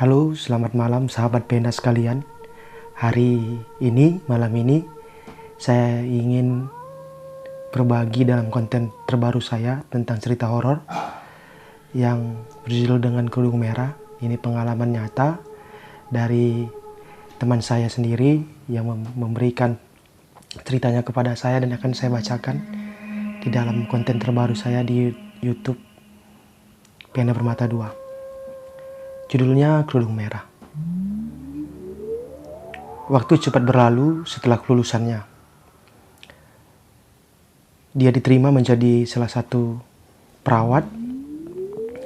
Halo, selamat malam sahabat pena sekalian. Malam ini, saya ingin berbagi dalam konten terbaru saya tentang cerita horor yang berjudul dengan Kerudung Merah. Ini pengalaman nyata dari teman saya sendiri yang memberikan ceritanya kepada saya dan akan saya bacakan di dalam konten terbaru saya di YouTube Pena Bermata Dua. Judulnya Kerudung Merah. Waktu cepat berlalu setelah kelulusannya. Dia diterima menjadi salah satu perawat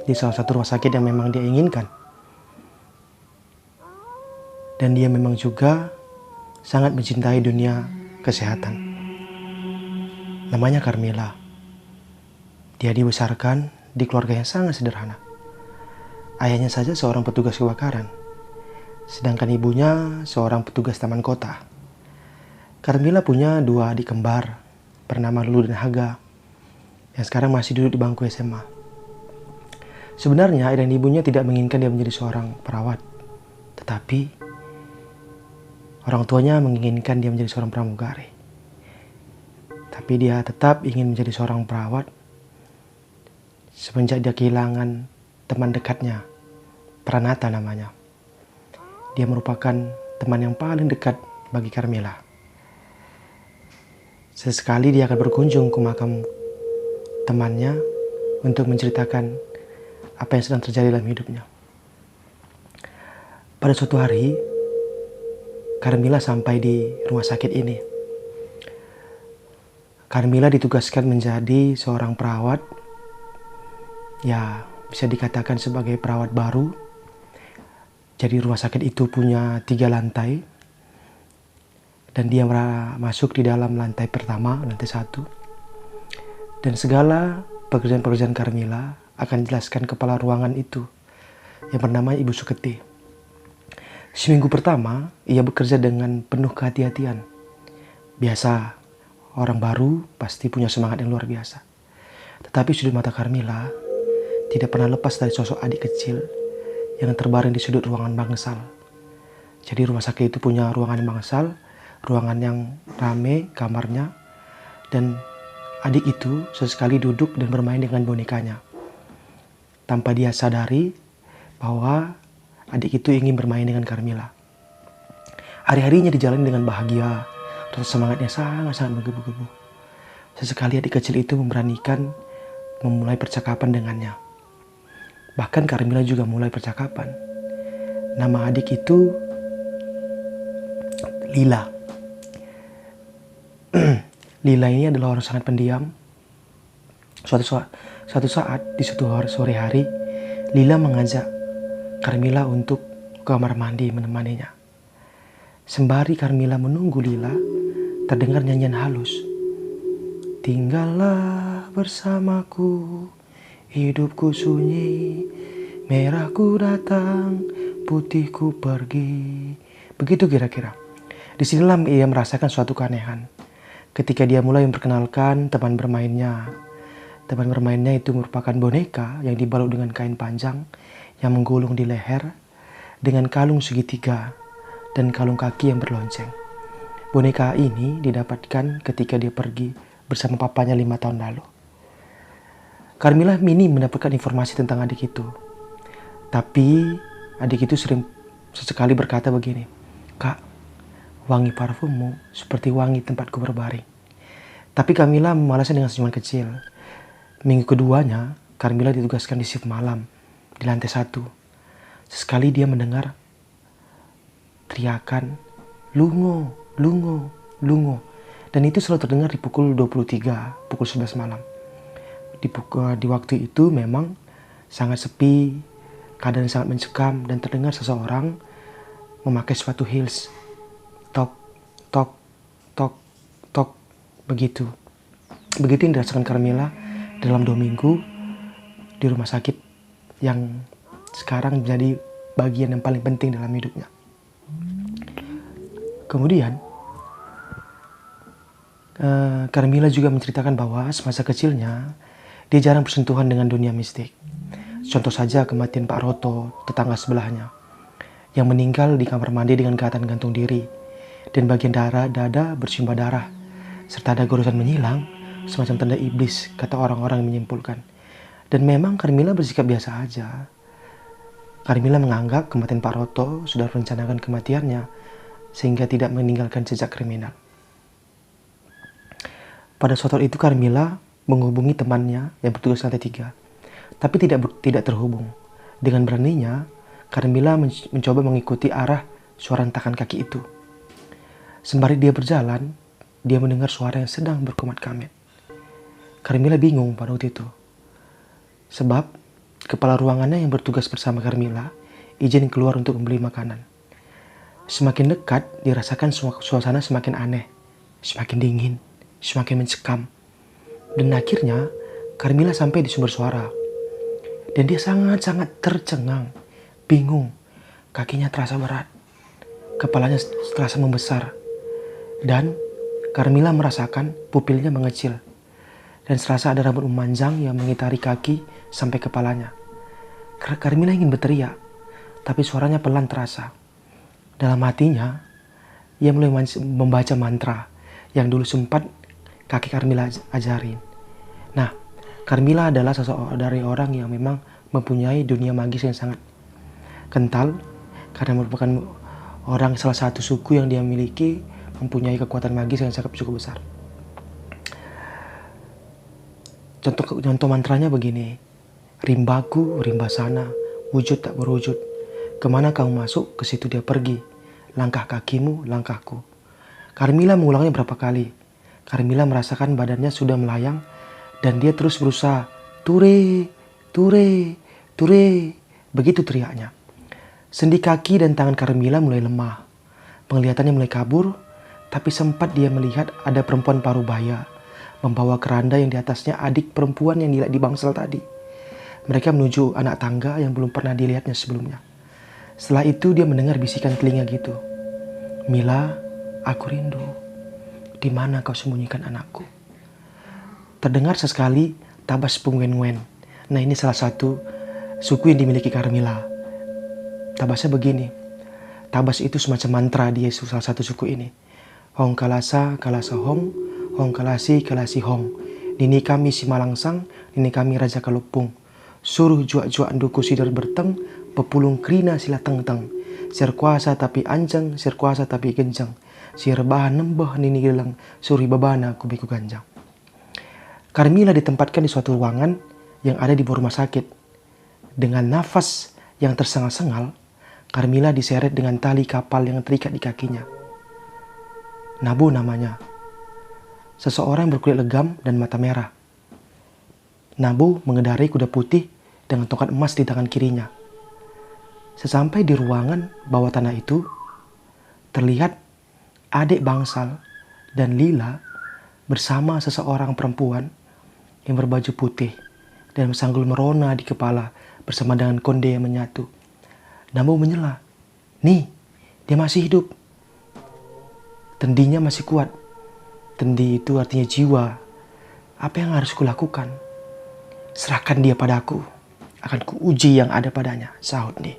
di salah satu rumah sakit yang memang dia inginkan. Dan dia memang juga sangat mencintai dunia kesehatan. Namanya Carmilla. Dia dibesarkan di keluarga yang sangat sederhana. Ayahnya saja seorang petugas kebakaran, sedangkan ibunya seorang petugas taman kota. Carmilla punya dua adik kembar bernama Lulu dan Haga, yang sekarang masih duduk di bangku SMA. Sebenarnya ayah dan ibunya tidak menginginkan dia menjadi seorang perawat, tetapi orang tuanya menginginkan dia menjadi seorang pramugari. Tapi dia tetap ingin menjadi seorang perawat semenjak dia kehilangan teman dekatnya, Pranata namanya. Dia merupakan teman yang paling dekat bagi Carmilla. Sesekali dia akan berkunjung ke makam temannya untuk menceritakan apa yang sedang terjadi dalam hidupnya. Pada suatu hari, Carmilla sampai di rumah sakit ini. Carmilla ditugaskan menjadi seorang perawat, ya bisa dikatakan sebagai perawat baru. Jadi rumah sakit itu punya 3 lantai. Dan dia masuk di dalam lantai pertama, lantai 1. Dan segala pekerjaan-pekerjaan Carmilla akan dijelaskan kepala ruangan itu yang bernama Ibu Suketi. Seminggu pertama, ia bekerja dengan penuh kehati-hatian. Biasa, orang baru pasti punya semangat yang luar biasa. Tetapi sudut mata Carmilla tidak pernah lepas dari sosok adik kecil yang terbaring di sudut ruangan bangsal. Jadi rumah sakit itu punya ruangan bangsal, ruangan yang rame kamarnya, dan adik itu sesekali duduk dan bermain dengan bonekanya. Tanpa dia sadari bahwa adik itu ingin bermain dengan Carmilla. Hari-harinya dijalani dengan bahagia, rasa semangatnya sangat-sangat menggebu-gebu. Sesekali adik kecil itu memberanikan memulai percakapan dengannya. Bahkan Carmilla juga mulai percakapan. Nama adik itu Lila. Lila ini adalah orang sangat pendiam. Suatu saat di sore hari, Lila mengajak Carmilla untuk ke kamar mandi menemaninya. Sembari Carmilla menunggu Lila, terdengar nyanyian halus. Tinggallah bersamaku, hidupku sunyi, merahku datang, putihku pergi. Begitu kira-kira. Disinilah ia merasakan suatu keanehan. Ketika dia mulai memperkenalkan teman bermainnya. Teman bermainnya itu merupakan boneka yang dibalut dengan kain panjang yang menggulung di leher dengan kalung segitiga dan kalung kaki yang berlonceng. Boneka ini didapatkan ketika dia pergi bersama papanya 5 tahun lalu. Carmilla minim mendapatkan informasi tentang adik itu. Tapi adik itu sesekali berkata begini, "Kak, wangi parfummu seperti wangi tempatku berbaring." Tapi Carmilla membalasnya dengan senyuman kecil. Minggu keduanya, Carmilla ditugaskan di shift malam di lantai 1. Sesekali dia mendengar teriakan, "Lungo, lungo, lungo." Dan itu selalu terdengar di pukul 23, pukul 11 malam. Di waktu itu memang sangat sepi, keadaan sangat mencekam, dan terdengar seseorang memakai sepatu heels. Tok, tok, tok, tok, begitu. Begitu yang dirasakan Carmilla dalam 2 minggu di rumah sakit yang sekarang menjadi bagian yang paling penting dalam hidupnya. Kemudian Carmilla juga menceritakan bahwa semasa kecilnya dia jarang bersentuhan dengan dunia mistik. Contoh saja kematian Pak Roto, tetangga sebelahnya. yang meninggal di kamar mandi dengan keadaan gantung diri, dan bagian dada bersimbah darah, serta ada goresan menyilang, semacam tanda iblis, kata orang-orang yang menyimpulkan. Dan memang Carmilla bersikap biasa aja. Carmilla menganggap kematian Pak Roto sudah merencanakan kematiannya, sehingga tidak meninggalkan jejak kriminal. Pada suatu itu Carmilla menghubungi temannya yang bertugas lantai 3, tapi tidak terhubung. Dengan beraninya, Carmilla mencoba mengikuti arah suara hentakan kaki itu. Sembari dia berjalan, dia mendengar suara yang sedang berkomat-kamit. Carmilla bingung pada waktu itu, sebab kepala ruangannya yang bertugas bersama Carmilla izin keluar untuk membeli makanan. Semakin dekat, dirasakan suasana semakin aneh, semakin dingin, semakin mencekam. Dan akhirnya, Carmilla sampai di sumber suara. Dan dia sangat-sangat tercengang, bingung. Kakinya terasa berat, kepalanya terasa membesar. Dan Carmilla merasakan pupilnya mengecil. Dan serasa ada rambut memanjang yang mengitari kaki sampai kepalanya. Carmilla ingin berteriak, tapi suaranya pelan terasa. Dalam hatinya, ia mulai membaca mantra yang dulu sempat kakek Carmilla ajarin. Nah, Carmilla adalah seseorang dari orang yang memang mempunyai dunia magis yang sangat kental, karena merupakan orang salah satu suku yang dia miliki mempunyai kekuatan magis yang sangat cukup besar. Contoh mantranya begini: rimbaku, rimba sana, wujud tak berwujud. Kemana kamu masuk, ke situ dia pergi. Langkah kakimu, langkahku. Carmilla mengulangnya berapa kali. Carmilla merasakan badannya sudah melayang dan dia terus berusaha. Ture, ture, ture. Begitu teriaknya. Sendi kaki dan tangan Carmilla mulai lemah. Penglihatannya mulai kabur, tapi sempat dia melihat ada perempuan parubaya membawa keranda yang di atasnya adik perempuan yang dilihat di bangsal tadi. Mereka menuju anak tangga yang belum pernah dilihatnya sebelumnya. Setelah itu dia mendengar bisikan telinga gitu. Mila, aku rindu. Di mana kau sembunyikan anakku? Terdengar sesekali tabas pengwen-wen. Nah, ini salah satu suku yang dimiliki Carmilla. Tabasnya begini. Tabas itu semacam mantra di salah satu suku ini. Hong kalasa, kalasa hong. Hong kalasi, kalasi hong. Nini kami si Malangsang, nini kami Raja Kalupung. Suruh juak-juak duku sidar berteng, pepulung krina sila teng-teng. Sir kuasa tapi anjang, sir kuasa tapi genjang. Sir bahan nembah nini gelang, suri babana kubiku ganjang. Carmilla ditempatkan di suatu ruangan yang ada di rumah sakit. Dengan nafas yang tersengal-sengal, Carmilla diseret dengan tali kapal yang terikat di kakinya. Nabu namanya. Seseorang berkulit legam dan mata merah. Nabu mengendarai kuda putih dengan tongkat emas di tangan kirinya. Sesampai di ruangan bawah tanah itu, terlihat adik bangsal dan Lila bersama seseorang perempuan yang berbaju putih dan bersanggul merona di kepala bersama dengan konde yang menyatu. Nabu menyela, "Nih, dia masih hidup. Tendinya masih kuat." Tendi itu artinya jiwa. Apa yang harus kulakukan? Serahkan dia padaku. Akan kuuji yang ada padanya, sahut dia.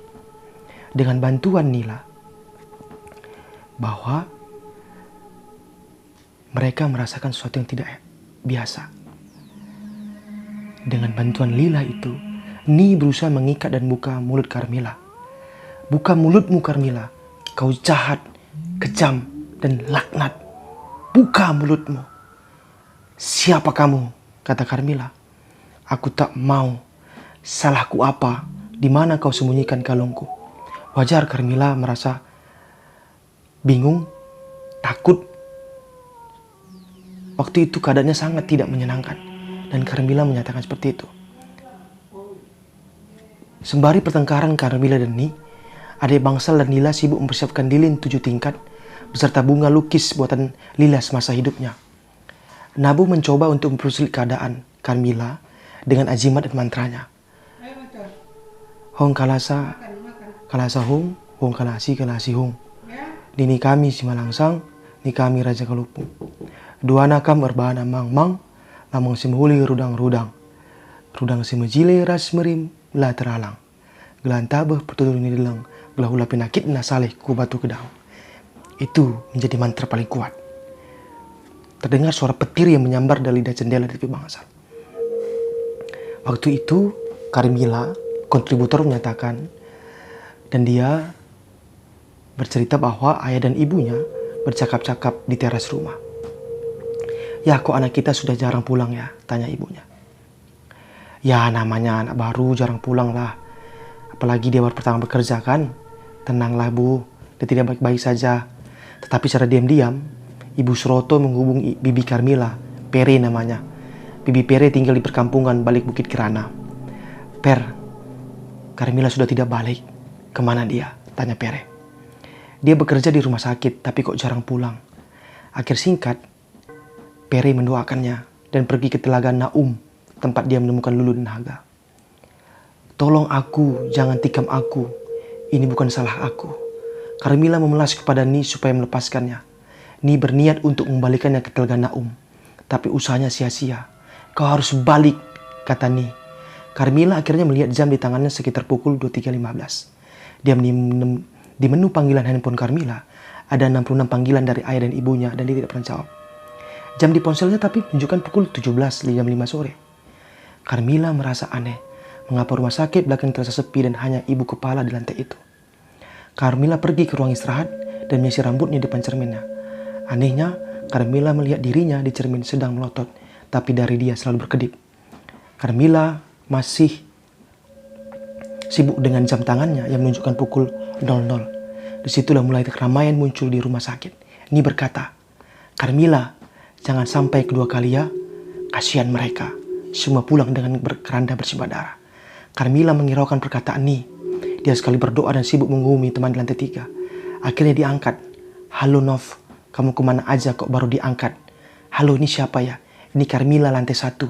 Dengan bantuan Nila, bahwa mereka merasakan sesuatu yang tidak biasa. Dengan bantuan Lila itu, Ni berusaha mengikat dan buka mulut Carmilla. Buka mulutmu Carmilla, kau jahat, kejam, dan laknat. Buka mulutmu. Siapa kamu? Kata Carmilla. Aku tak mau. Salahku apa? Di mana kau sembunyikan kalungku? Wajar Carmilla merasa bingung, takut. Waktu itu keadaannya sangat tidak menyenangkan. Dan Carmilla menyatakan seperti itu. Sembari pertengkaran Carmilla dan Ni, adik bangsal dan Lila sibuk mempersiapkan lilin 7 tingkat beserta bunga lukis buatan Lila semasa hidupnya. Nabu mencoba untuk mempersulit keadaan Carmilla dengan ajimat dan mantranya. Hong kalasa, kalasa hong, hong kalasi, kalasi hong. Nini kami si Malangsang, ni kami Raja Kalupung. Dua nakam erbana mang-mang, lamang si mehuli rudang-rudang. Rudang si mejile ras merim, la teralang. Gelantah beh petulung ini dilang. Gelahula penyakit na saleh ku batu kedau. Itu menjadi mantra paling kuat. Terdengar suara petir yang menyambar dari jendela di TV Bangsal. Waktu itu Carmilla, kontributor, menyatakan, dan dia bercerita bahwa ayah dan ibunya bercakap-cakap di teras rumah. "Ya, kok anak kita sudah jarang pulang ya?" tanya ibunya. "Ya, namanya anak baru jarang pulang lah. Apalagi dia baru pertama bekerja kan. Tenanglah Bu, dia tidak baik-baik saja." Tetapi secara diam-diam, Ibu Suroto menghubungi Bibi Carmilla, Pere namanya. Bibi Pere tinggal di perkampungan balik Bukit Kirana. "Per, Carmilla sudah tidak balik. Kemana dia?" tanya Pere. "Dia bekerja di rumah sakit, tapi kok jarang pulang." Akhir singkat, Pere mendoakannya dan pergi ke Telaga Naum, tempat dia menemukan Lulu dan Haga. "Tolong aku, jangan tikam aku. Ini bukan salah aku." Carmilla memelas kepada Ni supaya melepaskannya. Ni berniat untuk membalikannya ke Telaga Naum, tapi usahanya sia-sia. "Kau harus balik," kata Ni. Carmilla akhirnya melihat jam di tangannya sekitar pukul 23.15. Di menu panggilan handphone Carmilla ada 66 panggilan dari ayah dan ibunya dan dia tidak pernah jawab. Jam di ponselnya tapi menunjukkan pukul 17 jam 5 sore. Carmilla merasa aneh. Mengapa rumah sakit belakang terasa sepi dan hanya ibu kepala di lantai itu? Carmilla pergi ke ruang istirahat dan menyisir rambutnya di depan cerminnya. Anehnya, Carmilla melihat dirinya di cermin sedang melotot, tapi dari dia selalu berkedip. Carmilla masih sibuk dengan jam tangannya yang menunjukkan pukul 00. Disitulah mulai keramaian muncul di rumah sakit. Ni berkata, "Carmilla, jangan sampai kedua kali ya. Kasihan mereka. Semua pulang dengan keranda bersimbah darah." Carmilla menghiraukan perkataan Ni. Dia sekali berdoa dan sibuk menghubungi teman di lantai 3. Akhirnya diangkat. "Halo Nov, kamu kemana aja kok baru diangkat?" "Halo, ini siapa ya?" "Ini Carmilla lantai 1.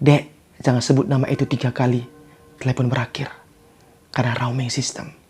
"Dek, jangan sebut nama itu 3 kali. Telepon berakhir. Karena roaming system."